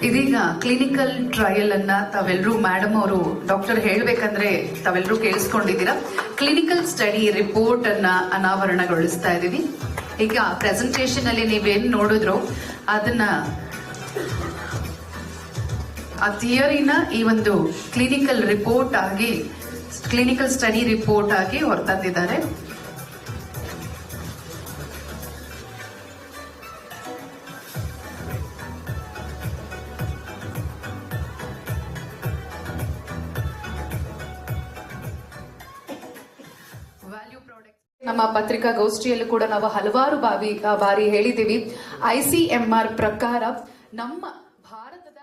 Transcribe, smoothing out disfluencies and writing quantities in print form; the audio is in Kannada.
ಇದೀಗ ಕ್ಲಿನಿಕಲ್ ಟ್ರಯಲ್ ಅನ್ನ ತಾವೆಲ್ಲರೂ ಮೇಡಮ್ ಅವರು ಡಾಕ್ಟರ್ ಹೇಳ್ಬೇಕಂದ್ರೆ ತಾವೆಲ್ಲರೂ ಕೇಳಿಸ್ಕೊಂಡಿದ್ದೀರಾ. ಕ್ಲಿನಿಕಲ್ ಸ್ಟಡಿ ರಿಪೋರ್ಟ್ ಅನ್ನ ಅನಾವರಣಗೊಳಿಸ್ತಾ ಇದೀವಿ. ಈಗ ಪ್ರೆಸೆಂಟೇಶನ್ ಅಲ್ಲಿ ನೀವೇನ್ ನೋಡಿದ್ರು ಅದನ್ನ ಆ ಥಿಯರಿನ ಈ ಒಂದು ಕ್ಲಿನಿಕಲ್ ರಿಪೋರ್ಟ್ ಆಗಿ ಕ್ಲಿನಿಕಲ್ ಸ್ಟಡಿ ರಿಪೋರ್ಟ್ ಆಗಿ ಹೊರತಂದಿದ್ದಾರೆ. ನಮ್ಮ ಪತ್ರಿಕಾಗೋಷ್ಠಿಯಲ್ಲೂ ಕೂಡ ನಾವು ಹಲವಾರು ಬಾರಿ ಹೇಳಿದ್ದೀವಿ. ICMR ಪ್ರಕಾರ ನಮ್ಮ ಭಾರತದ